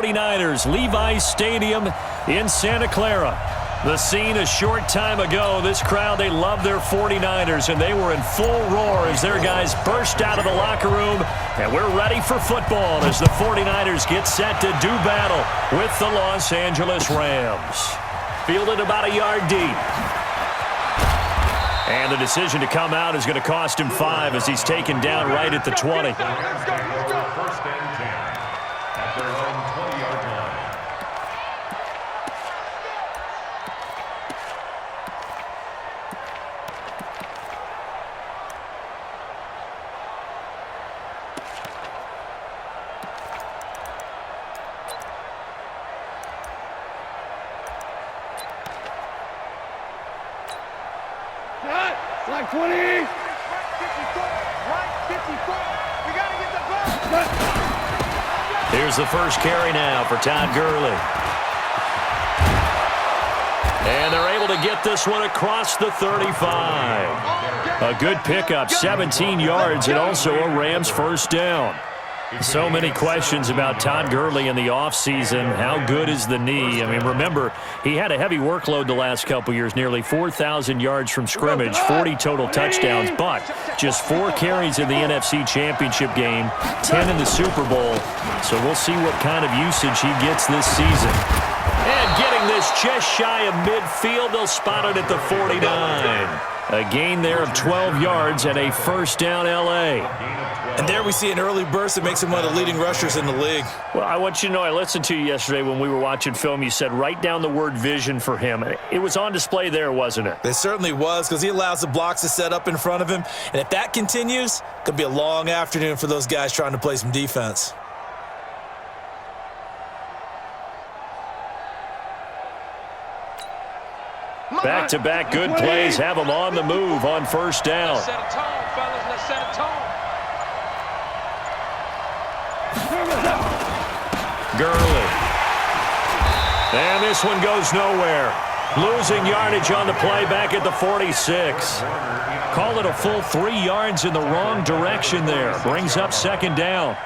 49ers, Levi's Stadium in Santa Clara. The scene a short time ago. This crowd, they love their 49ers, and they were in full roar as their guys burst out of the locker room. And we're ready for football as the 49ers get set to do battle with the Los Angeles Rams. Fielded about a yard deep. And the decision to come out is going to cost him 5 as he's taken down right at the 20. First and 10 at their own 20-yard line. Like 20. Right 54. We got to get the ball. Here's the first carry now for Todd Gurley. And they're able to get this one across the 35. A good pickup, 17 yards, and also a Rams first down. So many questions about Todd Gurley in the offseason. How good is the knee? I mean, remember, he had a heavy workload the last couple years, nearly 4,000 yards from scrimmage, 40 total touchdowns, but just 4 carries in the NFC Championship game, 10 in the Super Bowl. So we'll see what kind of usage he gets this season. And getting this just shy of midfield, they'll spot it at the 49. A gain there of 12 yards and a first down L.A. And there we see an early burst that makes him one of the leading rushers in the league. Well, I want you to know, I listened to you yesterday when we were watching film. You said write down the word vision for him. It was on display there, wasn't it? It certainly was, because he allows the blocks to set up in front of him. And if that continues, it could be a long afternoon for those guys trying to play some defense. Back-to-back good plays have them on the move on first down. Let's set a tone, fellas. Let's set a tone. Gurley. And this one goes nowhere. Losing yardage on the play back at the 46. Call it a full 3 yards in the wrong direction there. Brings up second down.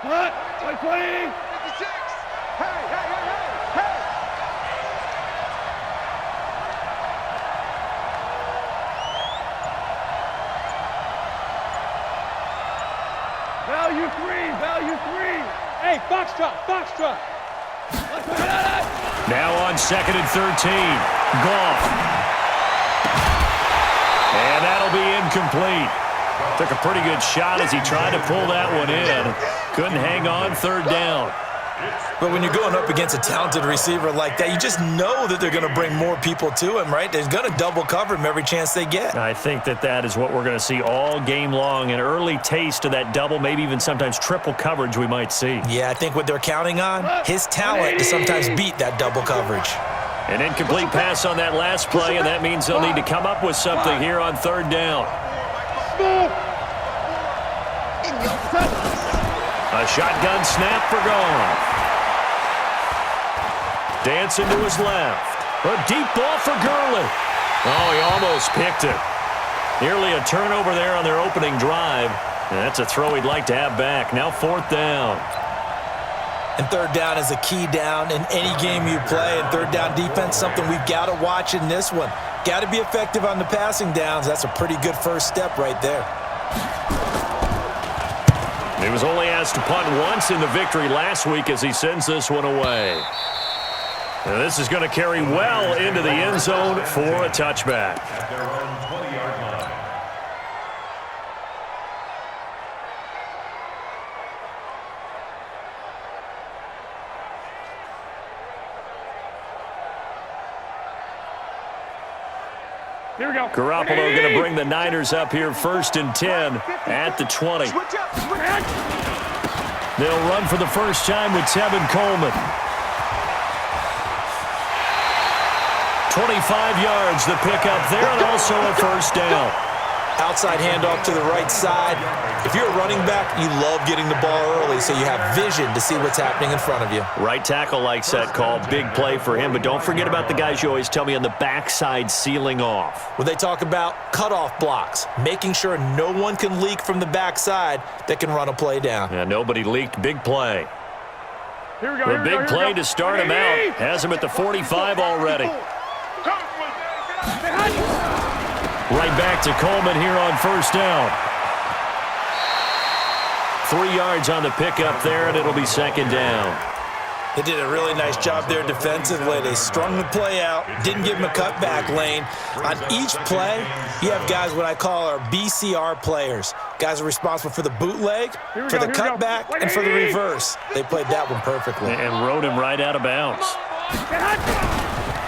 What? 20. 56. Hey. Value three. Hey, box truck. Now on second and 13. Goff. And that'll be incomplete. Took a pretty good shot as he tried to pull that one in. Couldn't hang on, third down. But when you're going up against a talented receiver like that, you just know that they're going to bring more people to him, right? They're going to double cover him every chance they get. I think that is what we're going to see all game long. An early taste of that double, maybe even sometimes triple coverage we might see. Yeah, I think what they're counting on, his talent to sometimes beat that double coverage. An incomplete pass on that last play, and that means they'll need to come up with something here on third down. A shotgun snap for Goff. Dancing to his left. A deep ball for Gurley. Oh, he almost picked it. Nearly a turnover there on their opening drive. And that's a throw he'd like to have back. Now fourth down. And third down is a key down in any game you play. And third down defense, something we've got to watch in this one. Got to be effective on the passing downs. That's a pretty good first step right there. He was only asked to punt once in the victory last week as he sends this one away. And this is going to carry well into the end zone for a touchback. At their own 20-yard line. Here we go. Garoppolo going to bring the Niners up here first and 10 at the 20. They'll run for the first time with Tevin Coleman. 25 yards the pickup there, and also a first down. Outside handoff to the right side. If you're a running back, you love getting the ball early so you have vision to see what's happening in front of you. Right tackle likes that call. Big play for him, but don't forget about the guys you always tell me on the backside sealing off. When they talk about cutoff blocks, making sure no one can leak from the backside that can run a play down. Yeah, nobody leaked. Big play. Here we go. The big play to start him out. Has him at the 45 already. Right back to Coleman here on first down. 3 yards on the pickup there, and it'll be second down. They did a really nice job there defensively. They strung the play out, didn't give him a cutback lane. On each play, you have guys what I call our BCR players. Guys are responsible for the bootleg, for the cutback, and for the reverse. They played that one perfectly. And rode him right out of bounds.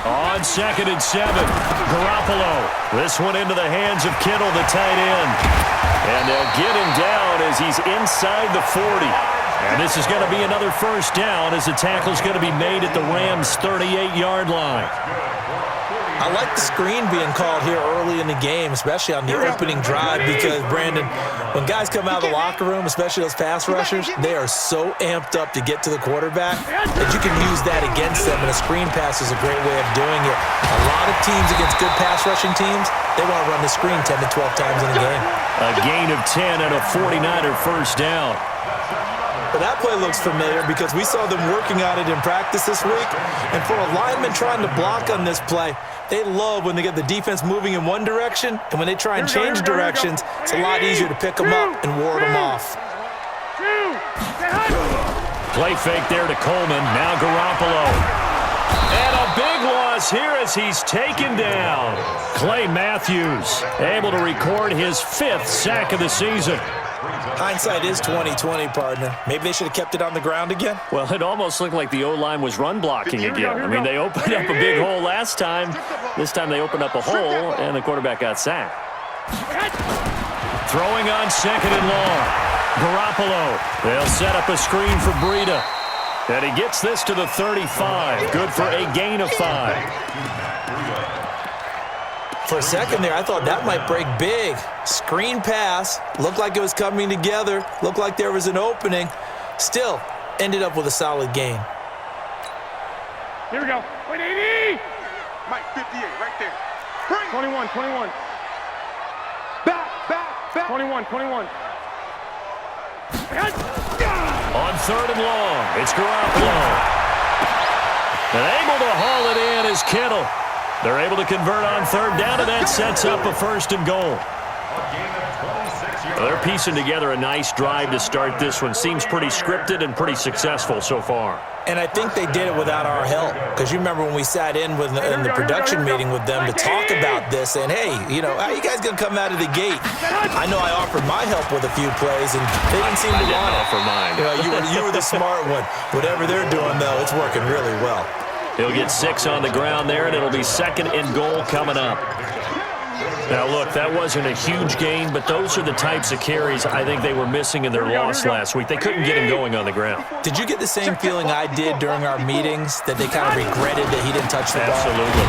On 2nd and 7, Garoppolo. This one into the hands of Kittle, the tight end. And they'll get him down as he's inside the 40. And this is going to be another first down as the tackle's going to be made at the Rams' 38-yard line. I like the screen being called here early in the game, especially on the opening drive, because, Brandon, when guys come out of the locker room, especially those pass rushers, they are so amped up to get to the quarterback that you can use that against them, and a screen pass is a great way of doing it. A lot of teams against good pass rushing teams, they want to run the screen 10 to 12 times in a game. A gain of 10 and a 49er first down. But that play looks familiar because we saw them working on it in practice this week. And for a lineman trying to block on this play, they love when they get the defense moving in one direction, and when they try and change directions, it's a lot easier to pick them up and ward them off. Play fake there to Coleman. Now Garoppolo. And a big loss here as he's taken down. Clay Matthews able to record his 5th sack of the season. Hindsight is 20/20, partner. Maybe they should have kept it on the ground again. Well, it almost looked like the O-line was run blocking again. I mean, they opened up a big hole last time. This time they opened up a hole, and the quarterback got sacked. Throwing on 2nd and long. Garoppolo. They'll set up a screen for Breida. And he gets this to the 35. Good for a gain of 5. For a second there, I thought that might break big. Screen pass. Looked like it was coming together. Looked like there was an opening. Still, ended up with a solid gain. Here we go. 180. Mike, 58, right there. 21. Back. 21. On 3rd and long, it's Garoppolo. And able to haul it in is Kittle. They're able to convert on 3rd down, and that sets up a 1st and goal. Well, they're piecing together a nice drive to start this one. Seems pretty scripted and pretty successful so far. And I think they did it without our help. Because you remember when we sat in the production meeting with them to talk about this, and hey, how you guys going to come out of the gate? I know I offered my help with a few plays, and they didn't seem to want it. Offer mine. You were the smart one. Whatever they're doing, though, it's working really well. He'll get 6 on the ground there, and it'll be 2nd and goal coming up. Now, look, that wasn't a huge gain, but those are the types of carries I think they were missing in their loss last week. They couldn't get him going on the ground. Did you get the same feeling I did during our meetings, that they kind of regretted that he didn't touch the ball? Absolutely.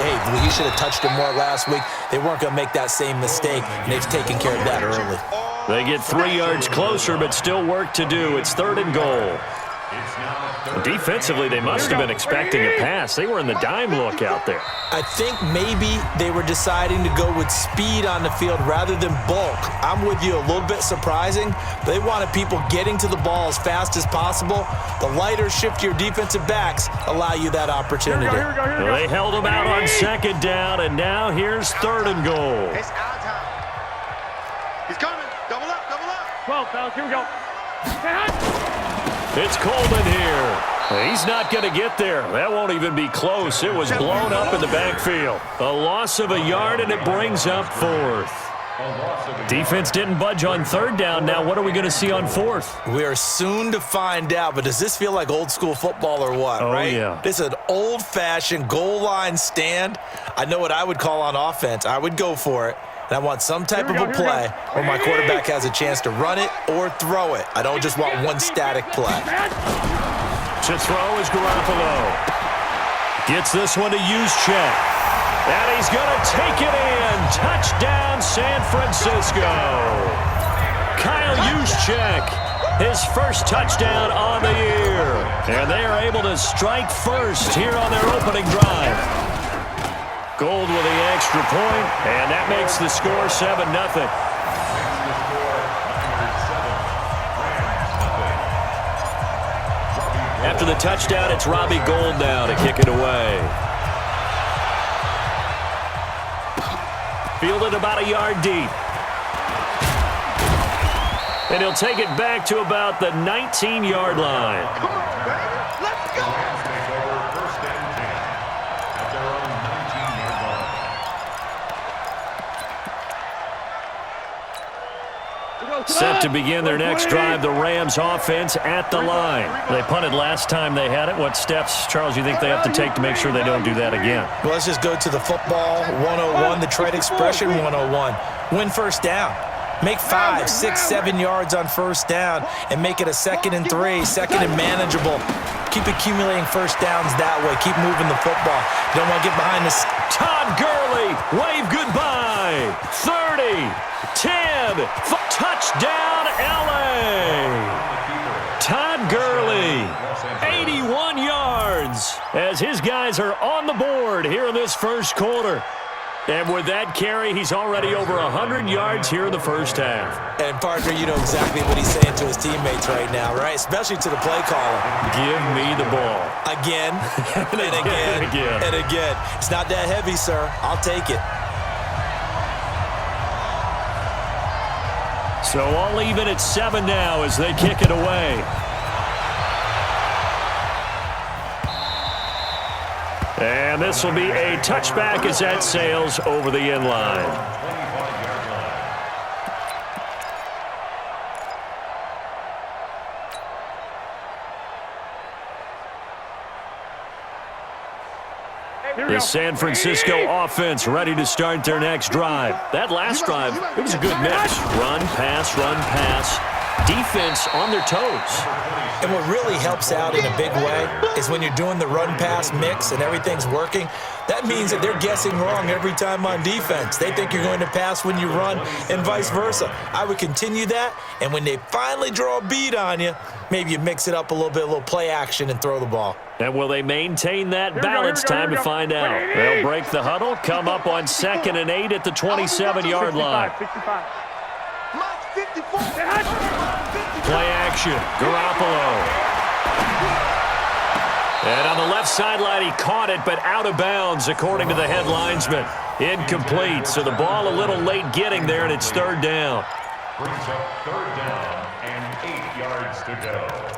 Hey, you should have touched him more last week. They weren't going to make that same mistake, and they've taken care of that early. They get 3 yards closer, but still work to do. It's 3rd and goal. Defensively, they must have been expecting a pass. They were in the dime look out there. I think maybe they were deciding to go with speed on the field rather than bulk. I'm with you, a little bit surprising. They wanted people getting to the ball as fast as possible. The lighter, shiftier defensive backs allow you that opportunity. Here we go. Well, they held him out on 2nd down, and now here's 3rd and goal. It's our time. He's coming. Double up. 12, fellas. Here we go. It's Coleman here. He's not going to get there. That won't even be close. It was blown up in the backfield. A loss of a yard, and it brings up 4th. Defense didn't budge on 3rd down. Now what are we going to see on 4th? We are soon to find out, but does this feel like old school football or what, right? Yeah. This is an old-fashioned goal line stand. I know what I would call on offense. I would go for it. And I want some type of a play where my quarterback has a chance to run it or throw it. I don't just want one static play. To throw is Garoppolo. Gets this one to Juszczyk. And he's going to take it in. Touchdown, San Francisco. Kyle Juszczyk, his first touchdown on the year. And they are able to strike first here on their opening drive. Gold with the extra point, and that makes the score 7-0. After the touchdown, it's Robbie Gould now to kick it away. Fielded about a yard deep. And he'll take it back to about the 19-yard line. Come on, baby. Let's go. Rams take over first and 10 at their own 19-yard line. Set to begin their next drive, the Rams offense at the line. They punted last time they had it. What steps, Charles, you think they have to take to make sure they don't do that again? Well, let's just go to the football 101, the trade expression 101. Win first down. Make 5, 6, 7 yards on first down and make it a 2nd and 3, 2nd and manageable. Keep accumulating first downs that way. Keep moving the football. You don't want to get behind this. Todd Gurley, wave goodbye. 30, 10, touchdown, L.A. Todd Gurley, 81 yards as his guys are on the board here in this first quarter. And with that carry, he's already over 100 yards here in the first half. And, partner, you know exactly what he's saying to his teammates right now, right? Especially to the play caller. Give me the ball. Again, and again, and again. It's not that heavy, sir. I'll take it. So all even at 7 now as they kick it away. And this will be a touchback as that sails over the end line. The San Francisco offense ready to start their next drive. That last drive, it was a good mix. Run, pass, defense on their toes. And what really helps out in a big way is when you're doing the run-pass mix and everything's working, that means that they're guessing wrong every time on defense. They think you're going to pass when you run and vice versa. I would continue that, and when they finally draw a beat on you, maybe you mix it up a little bit, a little play action, and throw the ball. And will they maintain that balance? Time to find out. They'll break the huddle, come up on 2nd and 8 at the 27-yard line. 65. Play action, Garoppolo. And on the left sideline, he caught it, but out of bounds, according to the head linesman. Incomplete, so the ball a little late getting there, and it's 3rd down. Brings up 3rd down and 8 yards to go.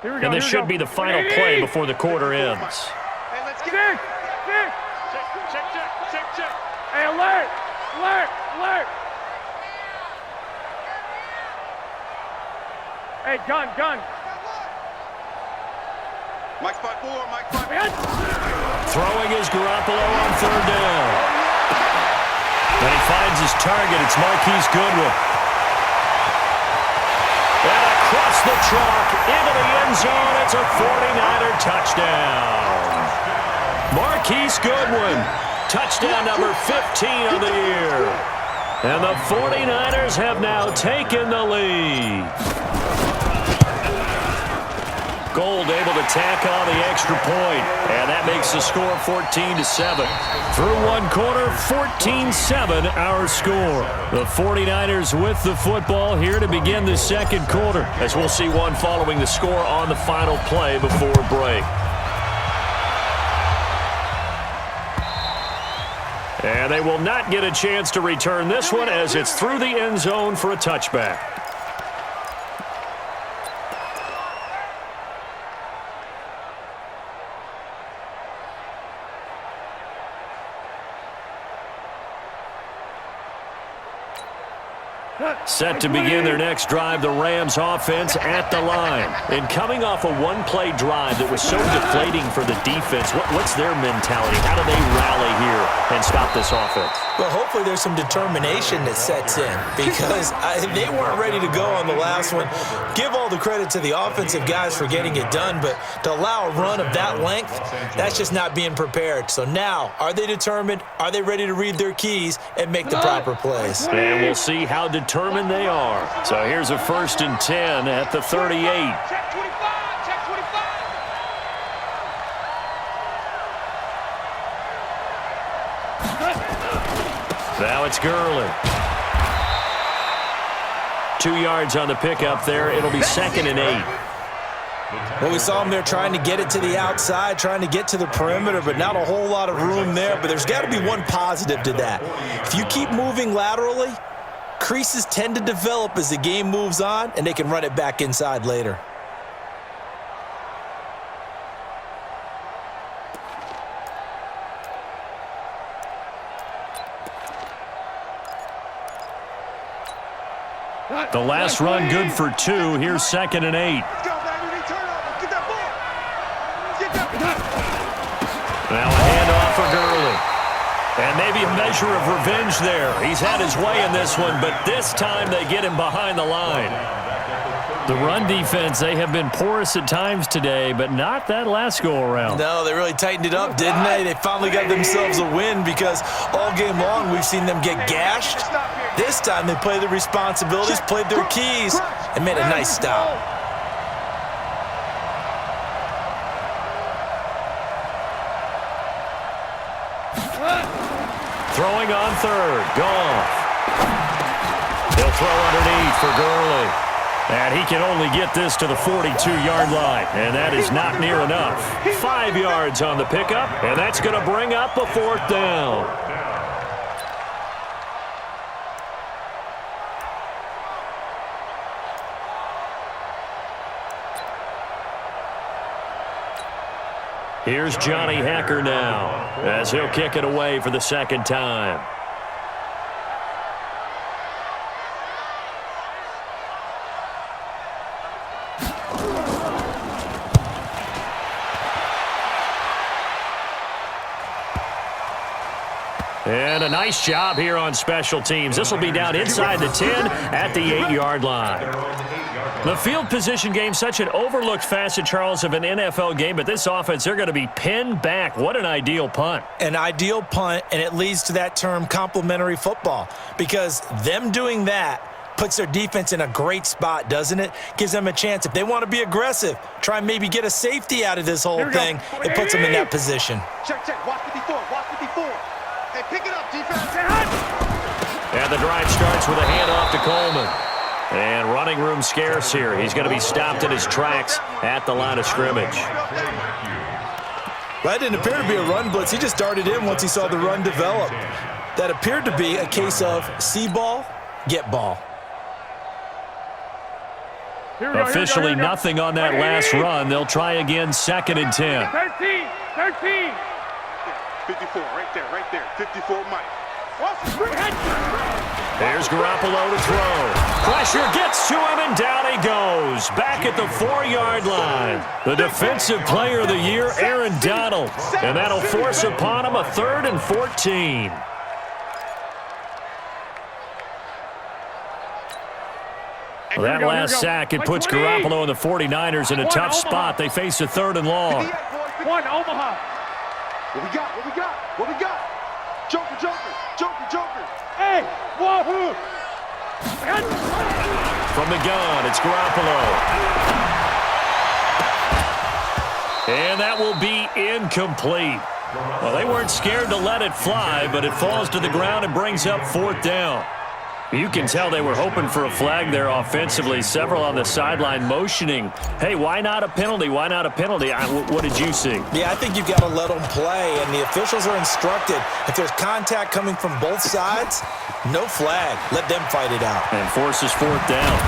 And this should be the final play before the quarter ends. Hey, let's get Check. Hey, alert. Hey, gun. Mike 5-4, Mike 5. Throwing is Garoppolo on 3rd down. And he finds his target. It's Marquise Goodwin. And across the chalk into the end zone. It's a 49er touchdown. Marquise Goodwin, touchdown number 15 of the year. And the 49ers have now taken the lead. Gould able to tack on the extra point, and that makes the score 14-7. Through one quarter, 14-7 our score. The 49ers with the football here to begin the second quarter, as we'll see one following the score on the final play before break. And they will not get a chance to return this one as it's through the end zone for a touchback. Set to begin their next drive, the Rams offense at the line. And coming off a one-play drive that was so deflating for the defense, what's their mentality? How do they rally here and stop this offense? Well, hopefully there's some determination that sets in because they weren't ready to go on the last one. Give all the credit to the offensive guys for getting it done, but to allow a run of that length, that's just not being prepared. So now, are they determined? Are they ready to read their keys and make the proper plays? And we'll see how determined they are. So here's a 1st and 10 at the 38. Check 25, check 25. Now it's Gurley. 2 yards on the pickup there. It'll be 2nd and 8. Well, we saw them there trying to get it to the outside, trying to get to the perimeter, but not a whole lot of room there. But there's got to be one positive to that. If you keep moving laterally, creases tend to develop as the game moves on, and they can run it back inside later. The last run good for 2. Here's 2nd and 8. Let's go, baby. Turnover. Get that ball. Get that. Now a handoff for Gurley. And maybe a measure of revenge there. He's had his way in this one, but this time they get him behind the line. The run defense, they have been porous at times today, but not that last go-around. No, they really tightened it up, didn't they? They finally got themselves a win because all game long we've seen them get gashed. This time they played their responsibilities, played their keys, and made a nice stop. Throwing on 3rd. Goff. They'll throw underneath for Gurley. And he can only get this to the 42-yard line. And that is not near enough. 5 yards on the pickup. And that's going to bring up a 4th down. Here's Johnny Hacker now as he'll kick it away for the 2nd time. And a nice job here on special teams. This will be down inside the 10 at the 8-yard line. The field position game, such an overlooked facet, Charles, of an NFL game, but this offense, they're going to be pinned back. What an ideal punt. An ideal punt, and it leads to that term complementary football because them doing that puts their defense in a great spot, doesn't it? Gives them a chance. If they want to be aggressive, try and maybe get a safety out of this whole thing, it puts them in that position. Check, check. Watch 54. Watch 54. Hey, pick it up, defense. And the drive starts with a handoff to Coleman. And running room scarce here. He's going to be stopped in his tracks at the line of scrimmage. That didn't appear to be a run blitz. He just darted in once he saw the run develop. That appeared to be a case of see ball, get ball. Officially nothing on that last run. They'll try again, 2nd and 10. 13. 54, right there. 54, Mike. There's Garoppolo to throw. Pressure gets to him, and down he goes. Back at the 4-yard line. The defensive player of the year, Aaron Donald. And that'll force upon him a 3rd and 14. Well, that last sack, it puts Garoppolo and the 49ers in a tough spot. They face a 3rd and long. 1, Omaha. What we got? Joker. Hey, wahoo! From the gun, it's Garoppolo. And that will be incomplete. Well, they weren't scared to let it fly, but it falls to the ground and brings up 4th down. You can tell they were hoping for a flag there offensively. Several on the sideline motioning, hey, why not a penalty? Why not a penalty? What did you see? Yeah, I think you've got to let them play, and the officials are instructed. If there's contact coming from both sides, no flag. Let them fight it out. And forces 4th down.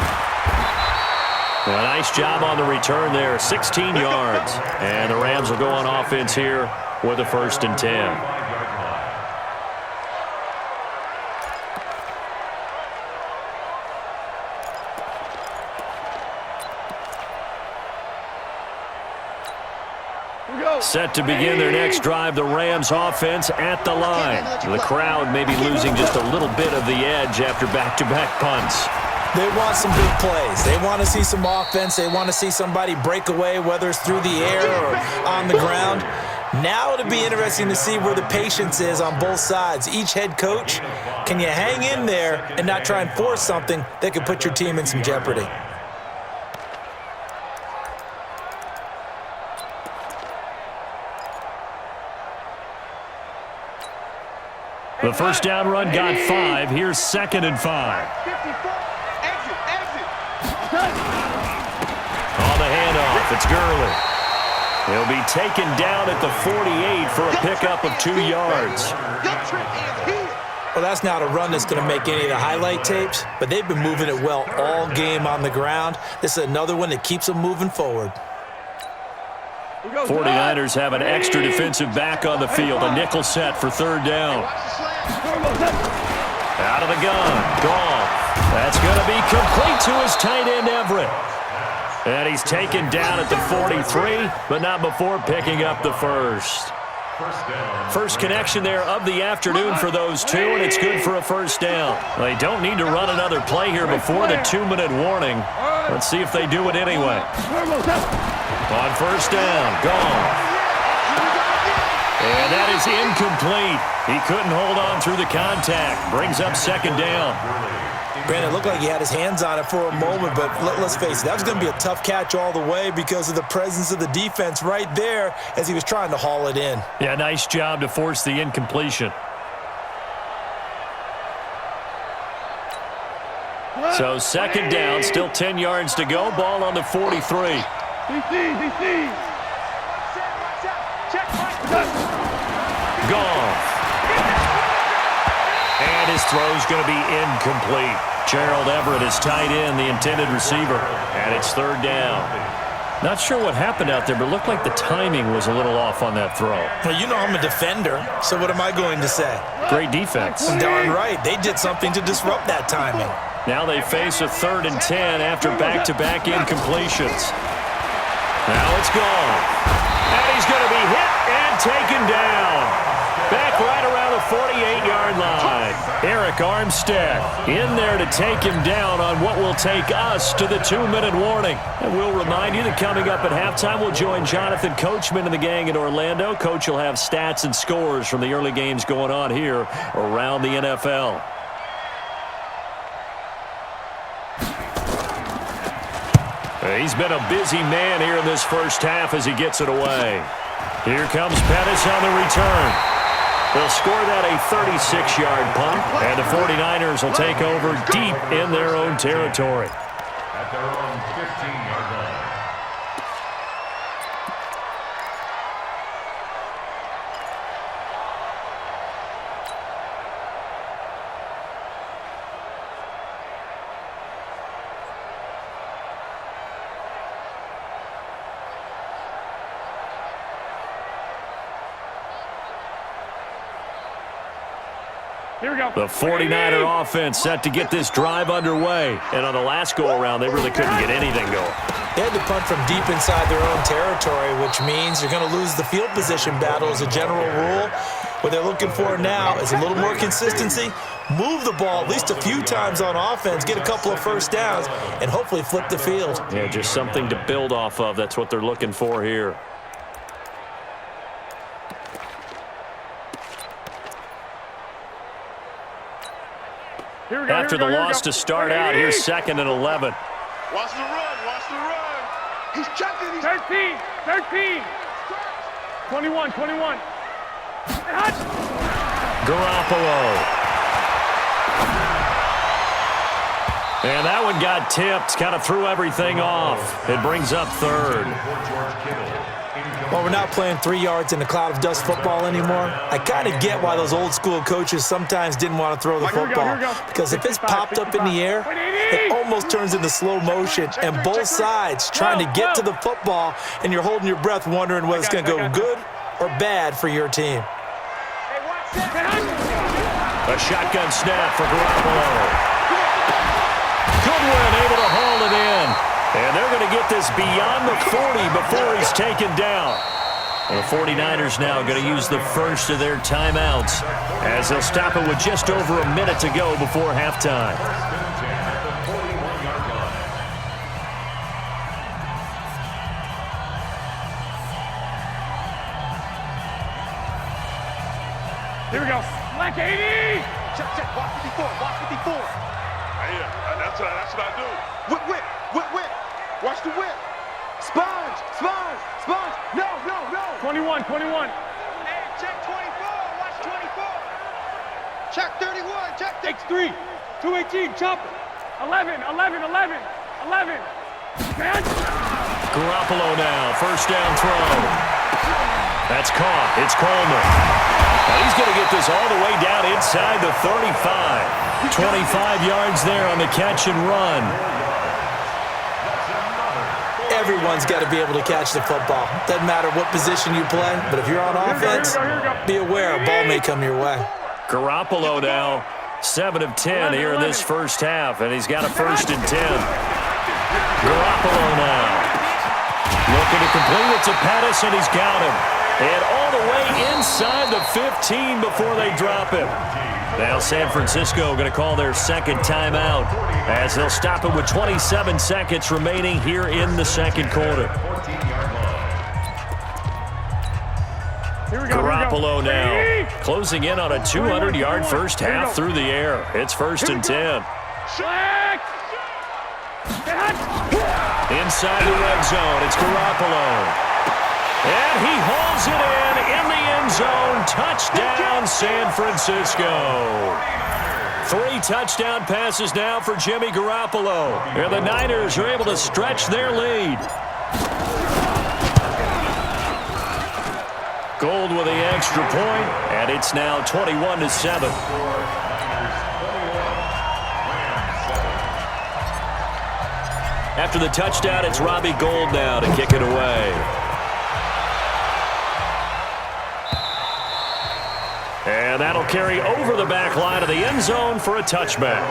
A nice job on the return there, 16 yards. And the Rams will go on offense here with a 1st and 10. Set to begin their next drive, the Rams offense at the line. The crowd may be losing just a little bit of the edge after back-to-back punts. They want some big plays. They want to see some offense. They want to see somebody break away, whether it's through the air or on the ground. Now it'll be interesting to see where the patience is on both sides. Each head coach, can you hang in there and not try and force something that could put your team in some jeopardy? The first down run got 5. Here's 2nd and 5. On the handoff, it's Gurley. He'll be taken down at the 48 for a pickup of 2 yards. Well, that's not a run that's going to make any of the highlight tapes, but they've been moving it well all game on the ground. This is another one that keeps them moving forward. 49ers have an extra defensive back on the field. A nickel set for 3rd down. Out of the gun. Goff. That's going to be complete to his tight end, Everett. And he's taken down at the 43, but not before picking up the first. First connection there of the afternoon for those two, and it's good for a first down. They don't need to run another play here before the 2-minute warning. Let's see if they do it anyway. On first down, Goff. And that is incomplete. He couldn't hold on through the contact. Brings up 2nd down. Brandon, it looked like he had his hands on it for a moment, but let's face it, that was going to be a tough catch all the way because of the presence of the defense right there as he was trying to haul it in. Yeah, nice job to force the incompletion. So 2nd down, still 10 yards to go. Ball on the 43. Goff. And his throw's going to be incomplete. Gerald Everett is tight end, the intended receiver. And it's 3rd down. Not sure what happened out there, but it looked like the timing was a little off on that throw. Well, you know I'm a defender, so what am I going to say? Great defense. Darn right. They did something to disrupt that timing. Now they face a 3rd and 10 after back-to-back incompletions. Now it's Goff. And he's going to be hit and taken down. Back right around the 48-yard line. Eric Armstead in there to take him down on what will take us to the 2-minute warning. And we'll remind you that coming up at halftime, we'll join Jonathan Coachman and the gang in Orlando. Coach will have stats and scores from the early games going on here around the NFL. He's been a busy man here in this first half as he gets it away. Here comes Pettis on the return. They'll score that a 36-yard punt, and the 49ers will take over deep in their own territory. At their own 15-yard line. Here we go. The 49er offense set to get this drive underway. And on the last go-around, they really couldn't get anything going. They had to punt from deep inside their own territory, which means you're going to lose the field position battle as a general rule. What they're looking for now is a little more consistency, move the ball at least a few times on offense, get a couple of first downs, and hopefully flip the field. Yeah, just something to build off of. That's what they're looking for here. After the loss to start out, here's 2nd and 11. Watch the run. Watch the run. He's chucking. 13. 21. Garoppolo. And that one got tipped, kind of threw everything off. It brings up 3rd. Well, we're not playing 3 yards in a cloud of dust football anymore. I kind of get why those old school coaches sometimes didn't want to throw the football. Because if it's popped up in the air, it almost turns into slow motion. And both sides trying to get to the football, and you're holding your breath wondering whether it's going to go good or bad for your team. A shotgun snap for Garoppolo. Goodwin able to haul it in. And they're going to get this beyond the 40 before he's taken down. The 49ers now going to use the first of their timeouts as they'll stop it with just over a minute to go before halftime. Here we go. Black 80. Check, check. Watch 54. Watch 54. That's what I do. Whip, whip, whip, whip. Watch the whip. Sponge, sponge, sponge. No, no, no. 21, 21. Hey, check 24. Watch 24. Check 31. Check X3. 218. Chopper. 11, 11, 11, 11. Man. Garoppolo now, first down throw. That's caught. It's Coleman. Now he's going to get this all the way down inside the 35. 25 yards there on the catch and run. Everyone's got to be able to catch the football. Doesn't matter what position you play, but if you're on offense, be aware a ball may come your way. Garoppolo now, 7 of 10 here in this first half, and he's got a 1st and 10. Garoppolo now. Looking to complete it to Pettis, and he's got him. And all the way inside the 15 before they drop him. Now San Francisco going to call their second timeout as they'll stop it with 27 seconds remaining here in the second quarter. Garoppolo now closing in on a 200-yard first half through the air. It's 1st and 10. Inside the red zone, it's Garoppolo. And he hauls it in the end zone. Touchdown, San Francisco. 3 touchdown passes now for Jimmy Garoppolo. And the Niners are able to stretch their lead. Gold with the extra point, and it's now 21-7. After the touchdown, it's Robbie Gould now to kick it away. And that'll carry over the back line of the end zone for a touchback.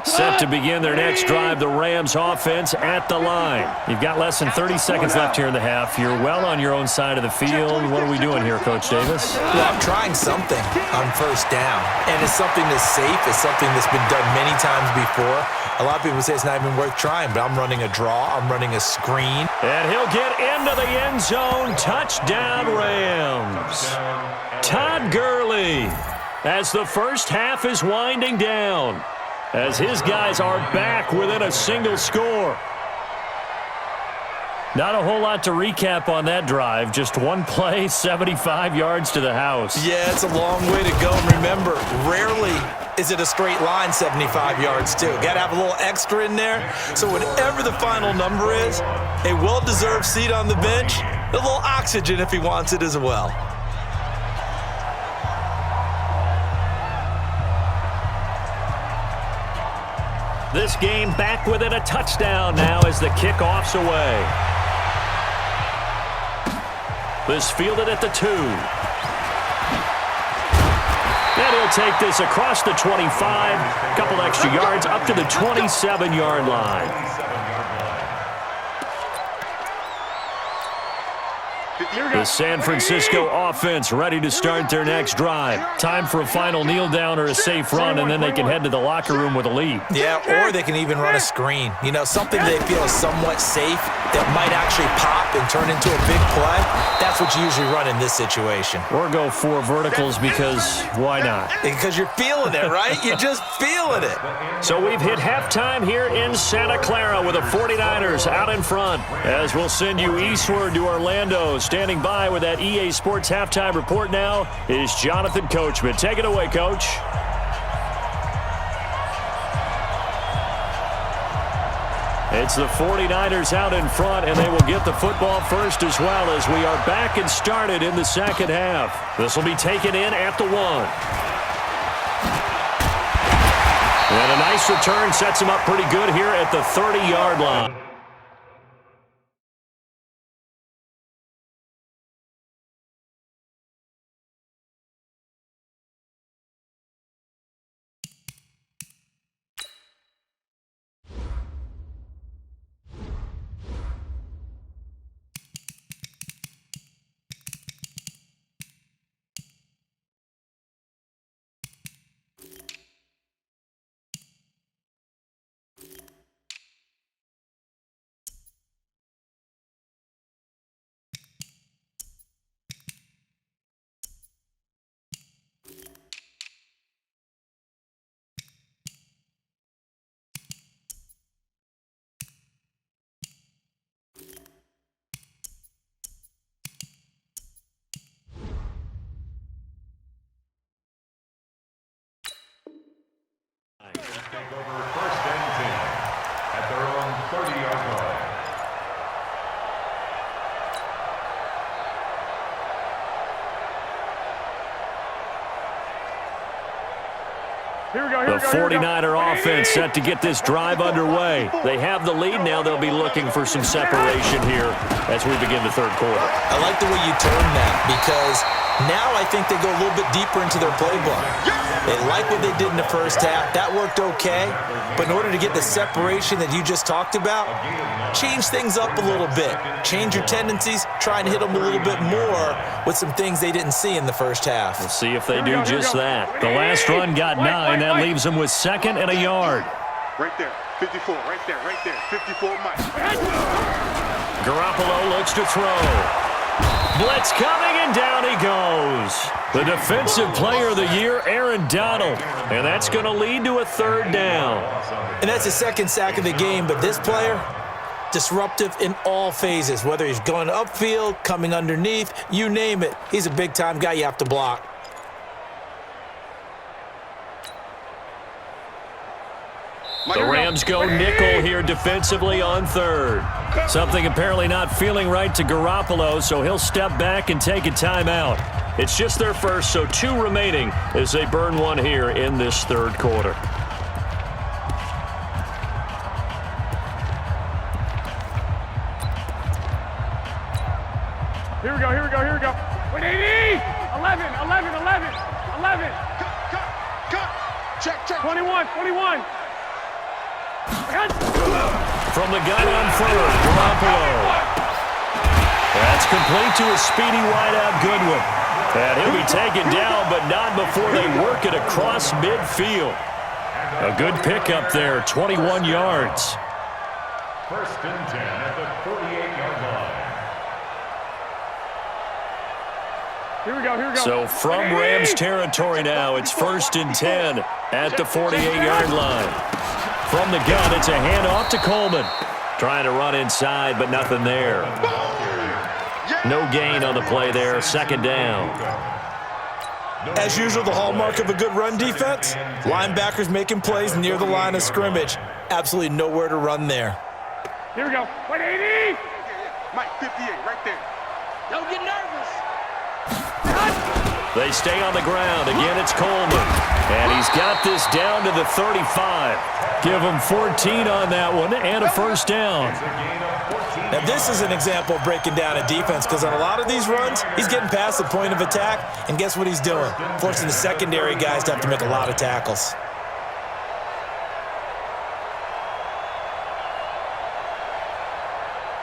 Set to begin their next drive, the Rams offense at the line. You've got less than 30 seconds left here in the half. You're well on your own side of the field. What are we doing here, Coach Davis? Well, I'm trying something on first down, and it's something that's safe. It's something that's been done many times before. A lot of people say it's not even worth trying, but I'm running a draw. I'm running a screen. And he'll get into the end zone. Touchdown, Rams. Todd Gurley as the first half is winding down, as his guys are back within a single score. Not a whole lot to recap on that drive. Just one play, 75 yards to the house. Yeah, it's a long way to go. And remember, rarely is it a straight line 75 yards, too. Got to have a little extra in there. So whatever the final number is, a well-deserved seat on the bench, a little oxygen if he wants it as well. This game back within a touchdown now as the kickoff's away. This fielded at the 2. And he'll take this across the 25. Couple extra yards up to the 27-yard line. The San Francisco offense ready to start their next drive. Time for a final kneel down or a safe run, and then they can head to the locker room with a lead. Yeah, or they can even run a screen. You know, something they feel is somewhat safe that might actually pop and turn into a big play. That's what you usually run in this situation. Or go 4 verticals because why not? Because you're feeling it, right? You're just feeling it. So we've hit halftime here in Santa Clara with the 49ers out in front. As we'll send you eastward to Orlando. Standing by with that EA Sports halftime report now is Jonathan Coachman. Take it away, Coach. It's the 49ers out in front, and they will get the football first as well as we are back and started in the second half. This will be taken in at the 1. And a nice return sets him up pretty good here at the 30-yard line. The 49er offense set to get this drive underway. They have the lead now. They'll be looking for some separation here as we begin the third quarter. I like the way you turned that because now I think they go a little bit deeper into their playbook. They like what they did in the first half. That worked okay. But in order to get the separation that you just talked about, change things up a little bit. Change your tendencies. Try and hit them a little bit more with some things they didn't see in the first half. We'll see if they do just that. The last run got 9. That leaves them with 2nd and a yard. Right there. 54. Right there. Right there. 54, Mike. Garoppolo looks to throw. Blitz coming, and down he goes. The Defensive Player of the Year, Aaron Donald. And that's going to lead to a 3rd down. And that's the 2nd sack of the game, but this player, disruptive in all phases, whether he's going upfield, coming underneath, you name it. He's a big-time guy you have to block. The Rams go nickel here defensively on 3rd. Something apparently not feeling right to Garoppolo, so he'll step back and take a timeout. It's just their first, so 2 remaining as they burn one here in this 3rd quarter. Here we go, here we go, here we go. 180! 11, 11, 11, 11. Cut. Check. 21, 21. From the gun on 3rd, Garoppolo. That's complete to a speedy wideout Goodwin. And he'll be taken down, but not before they work it across midfield. A good pickup there, 21 yards. 1st and 10 at the 48-yard line. Here we go, here we go. So from Rams territory now, it's 1st and 10 at the 48-yard line. From the gun, it's a handoff to Coleman. Trying to run inside, but nothing there. No gain on the play there, 2nd down. As usual, the hallmark of a good run defense, linebackers making plays near the line of scrimmage. Absolutely nowhere to run there. Here we go. 180! Mike, 58, right there. Don't get nervous. They stay on the ground. Again, it's Coleman. And he's got this down to the 35. Give him 14 on that one and a 1st down. Now, this is an example of breaking down a defense because on a lot of these runs, he's getting past the point of attack, and guess what he's doing? Forcing the secondary guys to have to make a lot of tackles.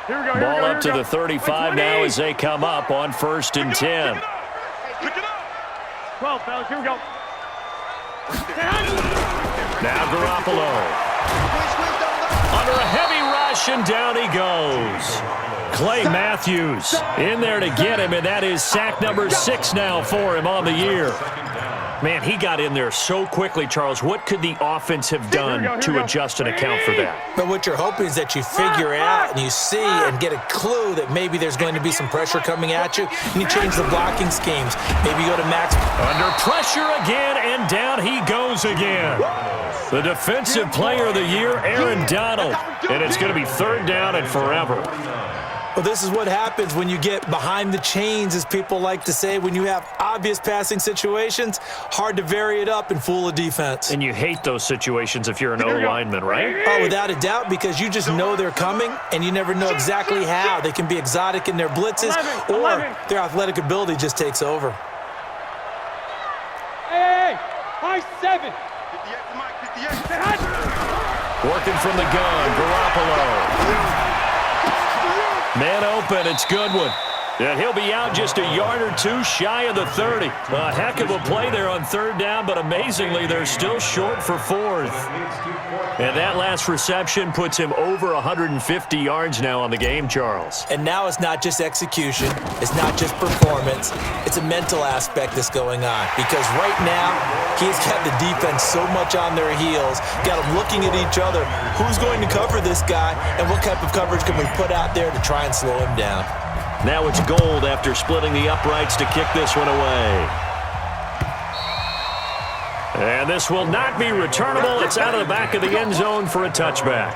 Here we go, Ball up to the 35 now as they come up on 1st and 10. Pick it up. 12, fellas, here we go. Now Garoppolo. Under a heavy rush, and down he goes. Clay Matthews in there to get him, and that is sack number 6 now for him on the year. Man, he got in there so quickly, Charles. What could the offense have done to adjust and account for that? But what you're hoping is that you figure out and you see and get a clue that maybe there's going to be some pressure coming at you, and you change the blocking schemes. Maybe you go to max. Under pressure again, and down he goes again. The Defensive Player of the Year, Aaron Donald. And it's going to be 3rd down and forever. Well, this is what happens when you get behind the chains, as people like to say. When you have obvious passing situations, hard to vary it up and fool a defense. And you hate those situations if you're an O-lineman, right? Oh, without a doubt, because you just know they're coming, and you never know exactly how. They can be exotic in their blitzes, or their athletic ability just takes over. Hey, high 7. 58, Mike, 58. Working from the gun, Garoppolo. Man open, it's Goodwin. And he'll be out just a yard or 2 shy of the 30. A heck of a play there on 3rd down, but amazingly, they're still short for 4th. And that last reception puts him over 150 yards now on the game, Charles. And now it's not just execution. It's not just performance. It's a mental aspect that's going on. Because right now, he's got the defense so much on their heels, got them looking at each other. Who's going to cover this guy, and what type of coverage can we put out there to try and slow him down? Now it's Gold after splitting the uprights to kick this one away. And this will not be returnable. It's out of the back of the end zone for a touchback.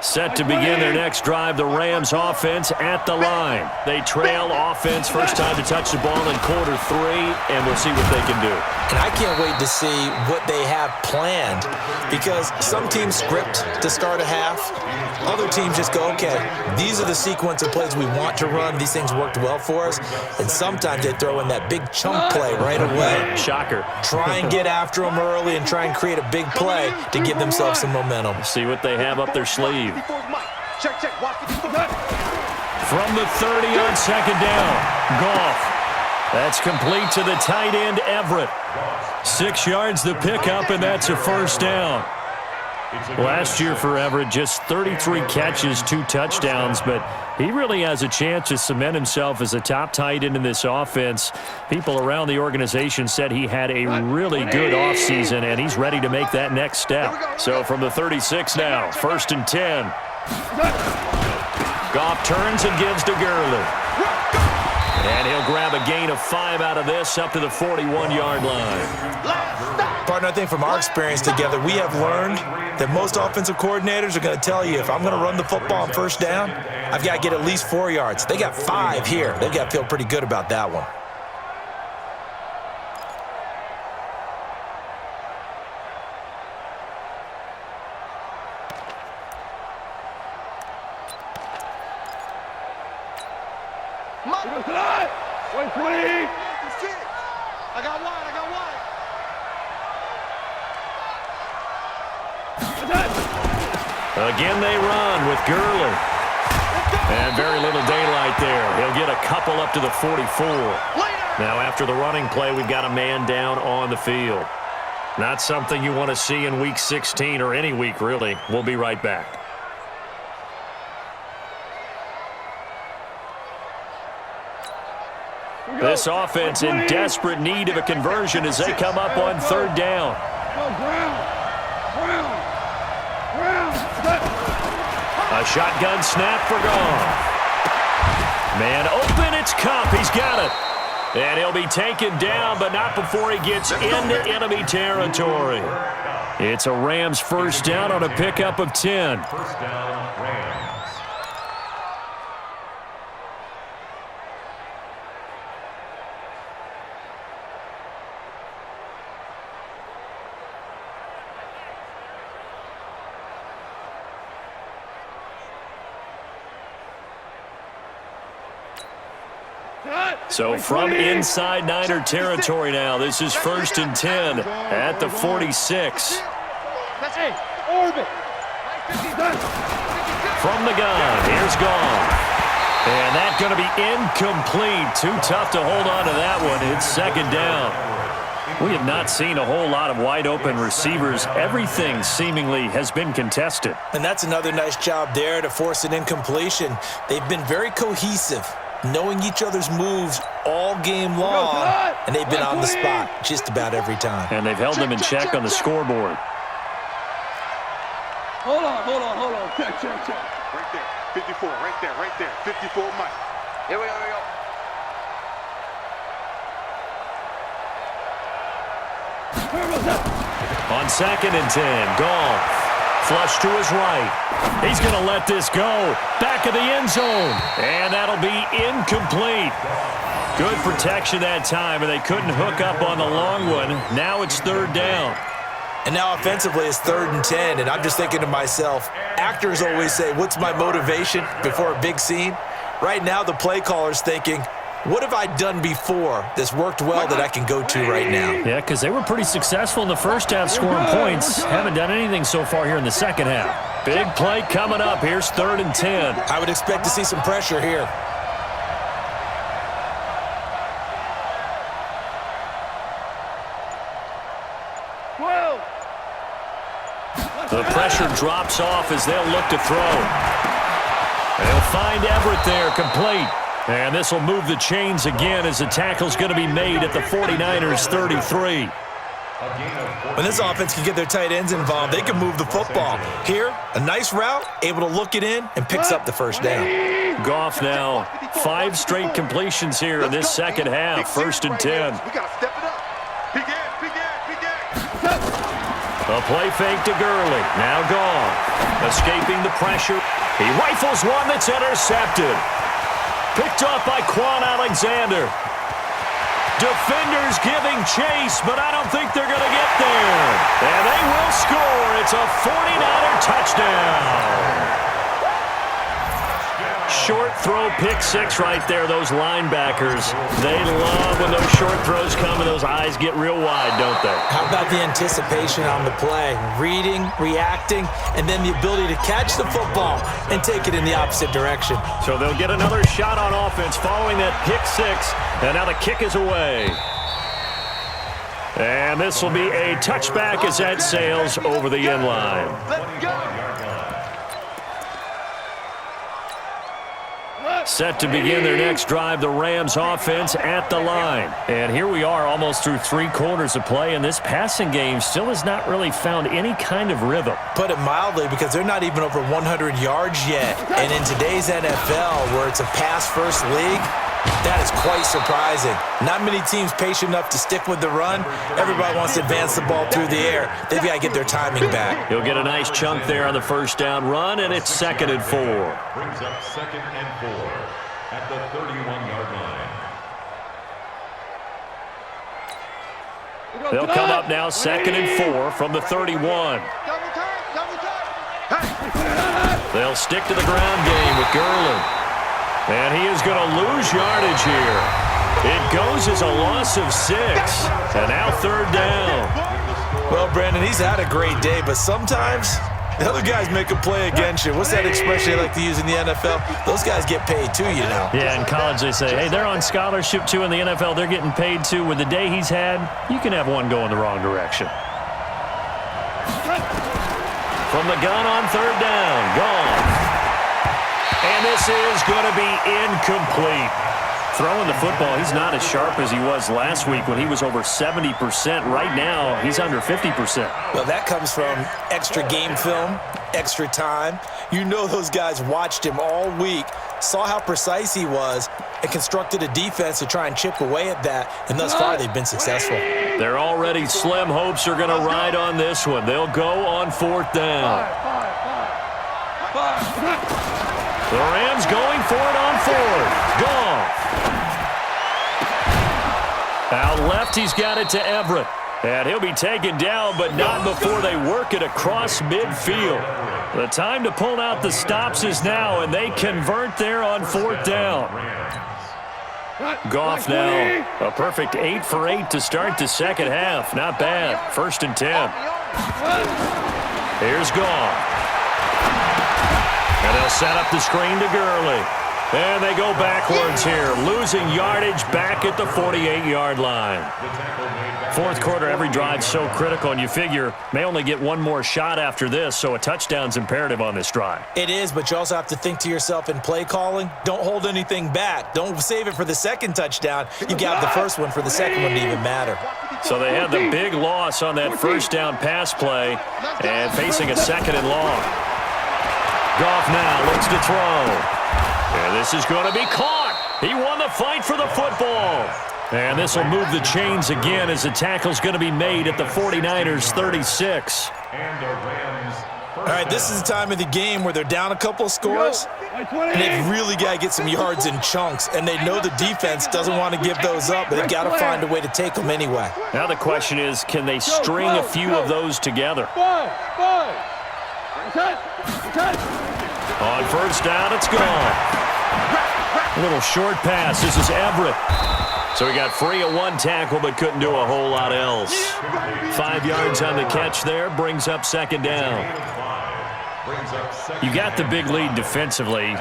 Set to begin their next drive, the Rams offense at the line. They trail offense, first time to touch the ball in quarter 3, and we'll see what they can do. And I can't wait to see what they have planned, because some teams script to start a half. Other teams just go, okay, these are the sequence of plays we want to run. These things worked well for us. And sometimes they throw in that big chunk play right away. Shocker. Try and get after them early and try and create a big play to give themselves some momentum. See what they have up their sleeve. Check, check. Watch the From the 30 on second down, Goff. That's complete to the tight end, Everett. 6 yards the pickup, and that's a first down. Last year for Everett, just 33 catches, 2 touchdowns, but he really has a chance to cement himself as a top tight end in this offense. People around the organization said he had a really good offseason, and he's ready to make that next step. So from the 36 now, 1st and 10. Goff turns and gives to Gurley. And he'll grab a gain of 5 out of this up to the 41-yard line. Partner, I think from our experience together, we have learned that most offensive coordinators are going to tell you, if I'm going to run the football on first down, I've got to get at least 4 yards. They got 5 here. They've got to feel pretty good about that one. I got wide. Again they run with Gurley. And very little daylight there. He'll get a couple up to the 44. Now after the running play, we've got a man down on the field. Not something you want to see in Week 16 or any week, really. We'll be right back. This offense in desperate need of a conversion as they come up on 3rd down. A shotgun snap for Goff. Man open, it's Cup. He's got it. And he'll be taken down, but not before he gets into enemy territory. It's a Rams first down on a pickup of 10. First down, Rams. So from inside Niner territory now, this is 1st and 10 at the 46. From the gun, here's Goff. And that's going to be incomplete. Too tough to hold on to that one. It's 2nd down. We have not seen a whole lot of wide-open receivers. Everything seemingly has been contested. And that's another nice job there to force an incompletion. They've been very cohesive, knowing each other's moves all game long, and they've been on the spot just about every time. And they've held them in check on the scoreboard. Hold on. Check. Right there, 54, right there. 54, Mike. Here we go. On 2nd and 10, Goff. Flush to his right. He's going to let this go. Back of the end zone. And that'll be incomplete. Good protection that time, and they couldn't hook up on the long one. Now it's 3rd down. And now offensively it's 3rd and 10, and I'm just thinking to myself, actors always say, what's my motivation before a big scene? Right now the play caller's thinking, what have I done before that's worked well that I can go to right now? Yeah, because they were pretty successful in the first half scoring points. Haven't done anything so far here in the second half. Big play coming up. Here's 3rd and 10. I would expect to see some pressure here. The pressure drops off as they'll look to throw. They'll find Everett there, complete. And this will move the chains again as the tackle's going to be made at the 49ers 33. When this offense can get their tight ends involved, they can move the football. Here, a nice route, able to look it in, and picks up the first down. Goff now, 5 straight completions here in this second half, 1st and 10. We got to step it up. Big ass. A A play fake to Gurley. Now gone. Escaping the pressure. He rifles one that's intercepted. Picked off by Quan Alexander. Defenders giving chase, but I don't think they're going to get there. And they will score. It's a 49er touchdown. Short throw, pick six right there, those linebackers. They love when those short throws come and those eyes get real wide, don't they? How about the anticipation on the play? Reading, reacting, and then the ability to catch the football and take it in the opposite direction. So they'll get another shot on offense following that pick six, and now the kick is away. And this will be a touchback as that sails over the end line. Let's go. Set to begin their next drive, the Rams offense at the line. And here we are almost through 3 quarters of play, and this passing game still has not really found any kind of rhythm. Put it mildly, because they're not even over 100 yards yet. And in today's NFL, where it's a pass-first league, that is quite surprising. Not many teams patient enough to stick with the run. Everybody wants to advance the ball through the air. They've got to get their timing back. He'll get a nice chunk there on the first down run, and it's 2nd and 4. Brings up 2nd and 4 at the 31-yard line. They'll come up now 2nd and 4 from the 31. They'll stick to the ground game with Gurley. And he is going to lose yardage here. It goes as a loss of 6. And now 3rd down. Well, Brandon, he's had a great day, but sometimes the other guys make a play against you. What's that expression they like to use in the NFL? Those guys get paid too, you know. Yeah, in college they say, hey, they're on scholarship too. In the NFL, they're getting paid too. With the day he's had, you can have one going the wrong direction. From the gun on 3rd down, gone. And this is going to be incomplete. Throwing the football, he's not as sharp as he was last week when he was over 70%. Right now, he's under 50%. Well, that comes from extra game film, extra time. You know those guys watched him all week, saw how precise he was, and constructed a defense to try and chip away at that. And thus far, they've been successful. Their already slim hopes are going to ride on this one. They'll go on 4th down. The Rams going for it on 4th. Gone. Out left, he's got it to Everett. And he'll be taken down, but not before they work it across midfield. The time to pull out the stops is now, and they convert there on 4th down. Goff now, a perfect 8 for 8 to start the second half. Not bad. 1st and 10. Here's Goff. And they'll set up the screen to Gurley. And they go backwards here, losing yardage back at the 48-yard line. 4th quarter, every drive so critical, and you figure may only get one more shot after this, so a touchdown's imperative on this drive. It is, but you also have to think to yourself in play calling, don't hold anything back. Don't save it for the second touchdown. You got the first one for the second one to even matter. So they had the big loss on that first down pass play and facing a 2nd and long. Goff now looks to throw. And this is going to be caught. He won the fight for the football. And this will move the chains again as the tackle's going to be made at the 49ers 36. And the Rams. All right, this is the time of the game where they're down a couple of scores, and they've really got to get some yards in chunks, and they know the defense doesn't want to give those up, but they've got to find a way to take them anyway. Now the question is, can they string a few of those together? On 1st down, it's gone. A little short pass. This is Everett. So he got free of one tackle but couldn't do a whole lot else. 5 yards on the catch there. Brings up 2nd down. You got the big lead defensively.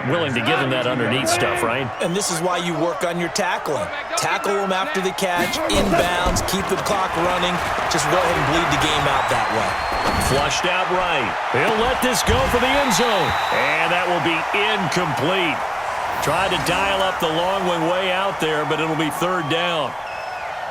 Willing to give him that underneath stuff, right? And this is why you work on your tackling. Tackle them after the catch, inbounds, keep the clock running. Just go ahead and bleed the game out that way. Flushed out right. He'll let this go for the end zone. And that will be incomplete. Tried to dial up the long one way out there, but it'll be 3rd down.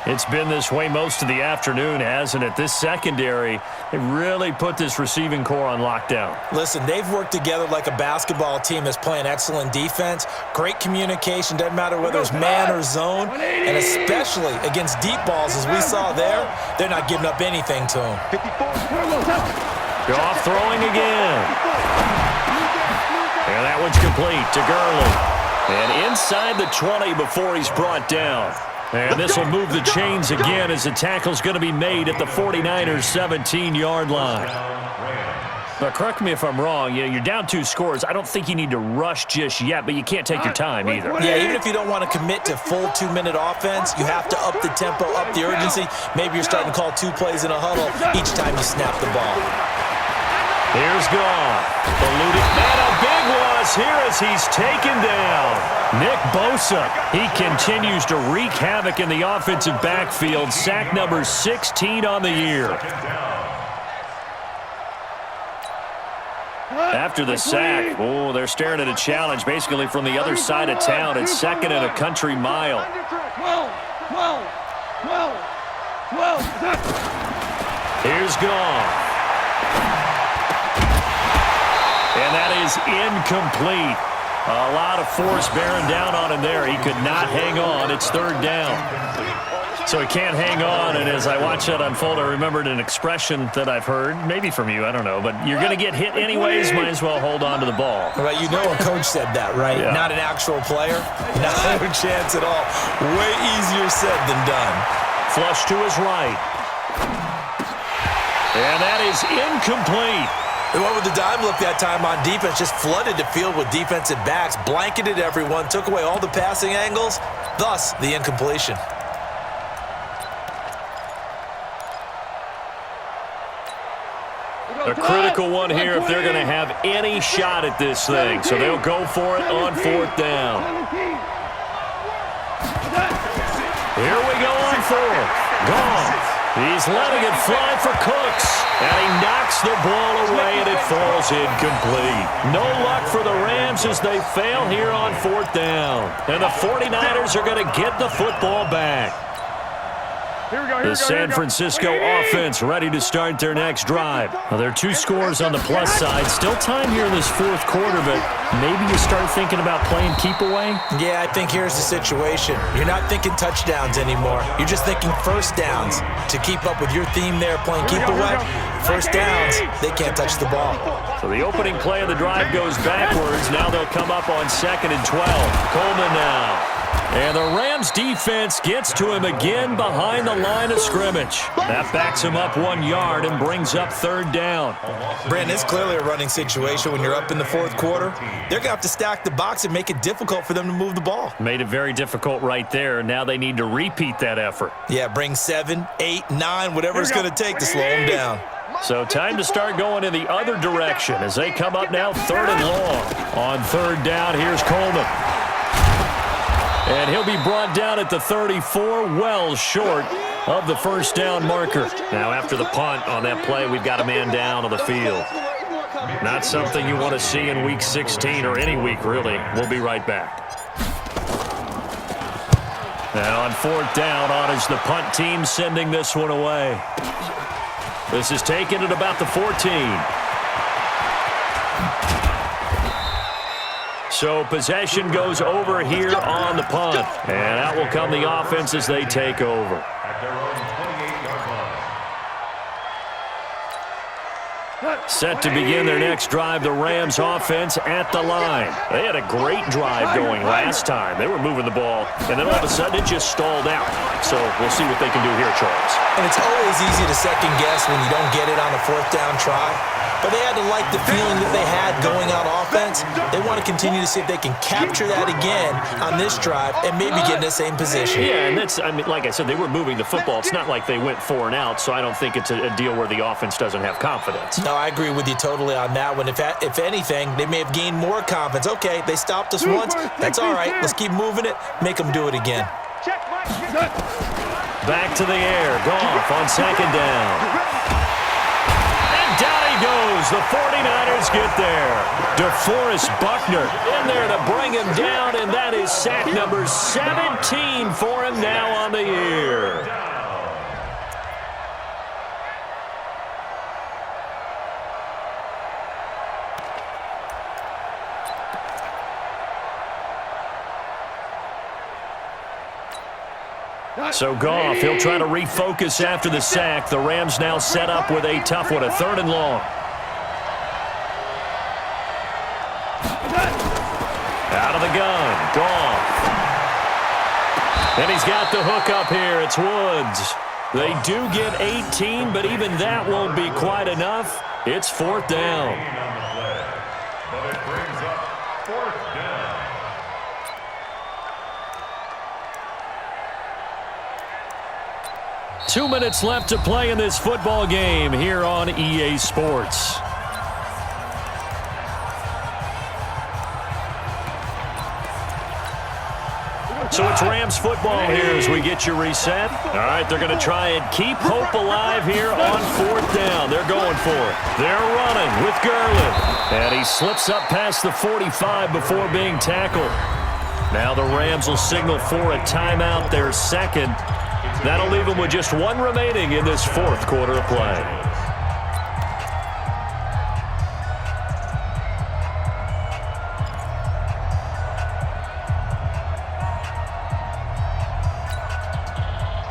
It's been this way most of the afternoon, hasn't it? This secondary, they really put this receiving core on lockdown. Listen, they've worked together like a basketball team that's playing excellent defense. Great communication, doesn't matter whether it's man or zone. And especially against deep balls, as we saw there, they're not giving up anything to them. Goff throwing again. And that one's complete to Gurley. And inside the 20 before he's brought down. And this will move the chains again as the tackle's going to be made at the 49ers' 17-yard line. But correct me if I'm wrong, you're down 2 scores. I don't think you need to rush just yet, but you can't take your time either. Yeah, even if you don't want to commit to full 2-minute offense, you have to up the tempo, up the urgency. Maybe you're starting to call 2 plays in a huddle each time you snap the ball. Here's Goff. Eluding, and a big loss here as he's taken down. Nick Bosa, he continues to wreak havoc in the offensive backfield. Sack number 16 on the year. After the sack, they're staring at a challenge basically from the other side of town. It's 2nd and a country mile. 12. Here's Goff. And that is incomplete. A lot of force bearing down on him there. He could not hang on. It's 3rd down. So he can't hang on, and as I watch that unfold, I remembered an expression that I've heard, maybe from you, I don't know, but you're going to get hit anyways, might as well hold on to the ball. Well, you know a coach said that, right? Yeah. Not an actual player. Not a chance at all. Way easier said than done. Flush to his right. And that is incomplete. They went with the dime look that time on defense, just flooded the field with defensive backs, blanketed everyone, took away all the passing angles, thus the incompletion. A critical one here if they're going to have any shot at this thing. So they'll go for it on 4th down. Here we go on 4th. Goff. He's letting it fly for Cooks. And he knocks the ball away, and it falls incomplete. No luck for the Rams as they fail here on 4th down. And the 49ers are going to get the football back. The San Francisco offense ready to start their next drive. Well, there are 2 scores on the plus side. Still time here in this 4th quarter, but maybe you start thinking about playing keep away? Yeah, I think here's the situation. You're not thinking touchdowns anymore. You're just thinking 1st downs. To keep up with your theme there, playing keep away, 1st downs, they can't touch the ball. So the opening play of the drive goes backwards. Now they'll come up on 2nd and 12. Coleman now. And the Rams defense gets to him again behind the line of scrimmage. That backs him up 1 yard and brings up 3rd down. Brandon, it's clearly a running situation when you're up in the 4th quarter. They're going to have to stack the box and make it difficult for them to move the ball. Made it very difficult right there. Now they need to repeat that effort. Yeah, bring 7, 8, 9, whatever it's going to take to slow them down. So time to start going in the other direction as they come up now 3rd and long. On 3rd down, here's Coleman. And he'll be brought down at the 34, well short of the 1st down marker. Now after the punt on that play, we've got a man down on the field. Not something you want to see in Week 16 or any week, really. We'll be right back. Now on 4th down, on is the punt team sending this one away. This is taken at about the 14. So possession goes over here on the punt. And out will come the offense as they take over. At their own 28-yard line. Set to begin their next drive, the Rams offense at the line. They had a great drive going last time. They were moving the ball, and then all of a sudden it just stalled out. So we'll see what they can do here, Charles. And it's always easy to second guess when you don't get it on a 4th down try. But they had to like the feeling that they had going on offense. They want to continue to see if they can capture that again on this drive and maybe get in the same position. Yeah, and that's, I mean, like I said, they were moving the football. It's not like they went 4 and out, so I don't think it's a deal where the offense doesn't have confidence. No, I agree with you totally on that one. If anything, they may have gained more confidence. Okay, they stopped us once. That's all right. Let's keep moving it. Make them do it again. Back to the air. Goff on 2nd down. Goes. The 49ers get there. DeForest Buckner in there to bring him down, and that is is sack number 17 for him now on the year. So Goff, he'll try to refocus after the sack. The Rams now set up with a tough one, a 3rd and long. Out of the gun, Goff. And he's got the hook up here. It's Woods. They do get 18, but even that won't be quite enough. It's 4th down. But it brings up 4th down. Two minutes left to play in this football game here on EA Sports. So it's Rams football here as we get you reset. All right, they're going to try and keep hope alive here on 4th down. They're going for it. They're running with Garland. And he slips up past the 45 before being tackled. Now the Rams will signal for a timeout, their 2nd. That'll leave them with just 1 remaining in this 4th quarter of play.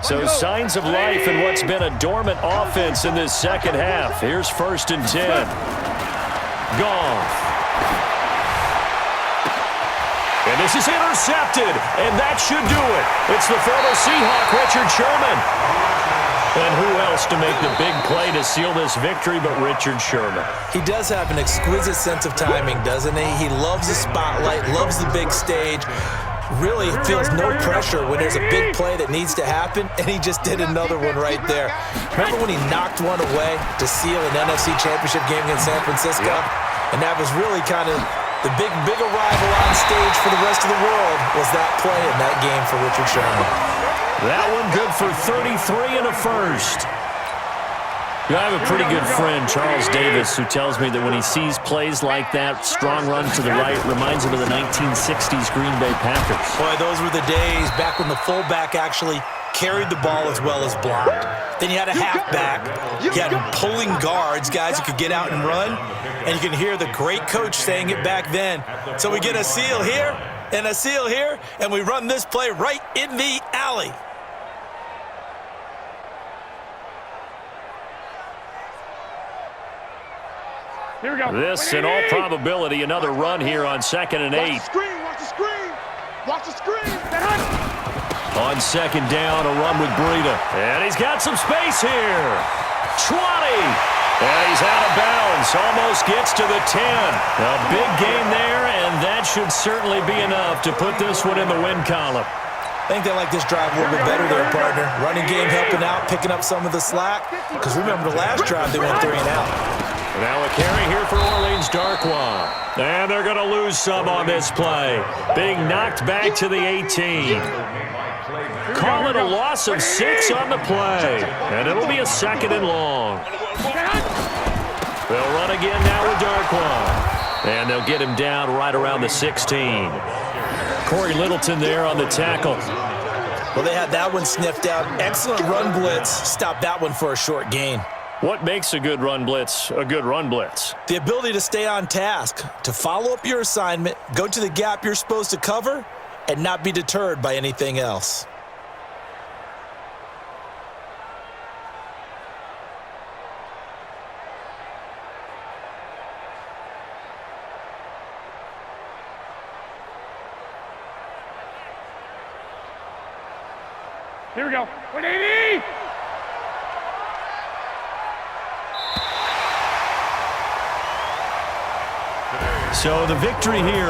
So signs of life in what's been a dormant offense in this 2nd half. Here's 1st and 10. Goff. And this is intercepted, and that should do it. It's the former Seahawk, Richard Sherman. And who else to make the big play to seal this victory but Richard Sherman? He does have an exquisite sense of timing, doesn't he? He loves the spotlight, loves the big stage. Really feels no pressure when there's a big play that needs to happen, and he just did another one right there. Remember when he knocked one away to seal an NFC Championship game against San Francisco? Yeah. And that was really kind of the big arrival on stage for the rest of the world was that play in that game for Richard Sherman. That one good for 33 and a 1st. I have a pretty good friend, Charles Davis, who tells me that when he sees plays like that, strong run to the right, reminds him of the 1960s Green Bay Packers. Boy, those were the days back when the fullback actually carried the ball as well as blocked. Then you had a halfback. You had pulling guards, guys who could get out and run. And you can hear the great coach saying it back then. So we get a seal here and a seal here, and we run this play right in the alley. Here we go. This, in all probability, another run here on 2nd and 8. Watch the screen, watch the screen. Watch the screen. On 2nd down, a run with Breida. And he's got some space here. 20. And he's out of bounds. Almost gets to the 10. A big gain there, and that should certainly be enough to put this one in the win column. I think they like this drive a little bit better there, partner. Running game helping out, picking up some of the slack. Because remember the last drive, they went 3 and out. Now a carry here for Orleans Darkwa. And they're going to lose some on this play. Being knocked back to the 18. Call it a loss of 6 on the play. And it'll be a 2nd and long. They'll run again now with Darkwa. And they'll get him down right around the 16. Corey Littleton there on the tackle. Well, they had that one sniffed out. Excellent run blitz. Stopped that one for a short gain. What makes a good run blitz a good run blitz? The ability to stay on task, to follow up your assignment, go to the gap you're supposed to cover, and not be deterred by anything else. Here we go. 180! So the victory here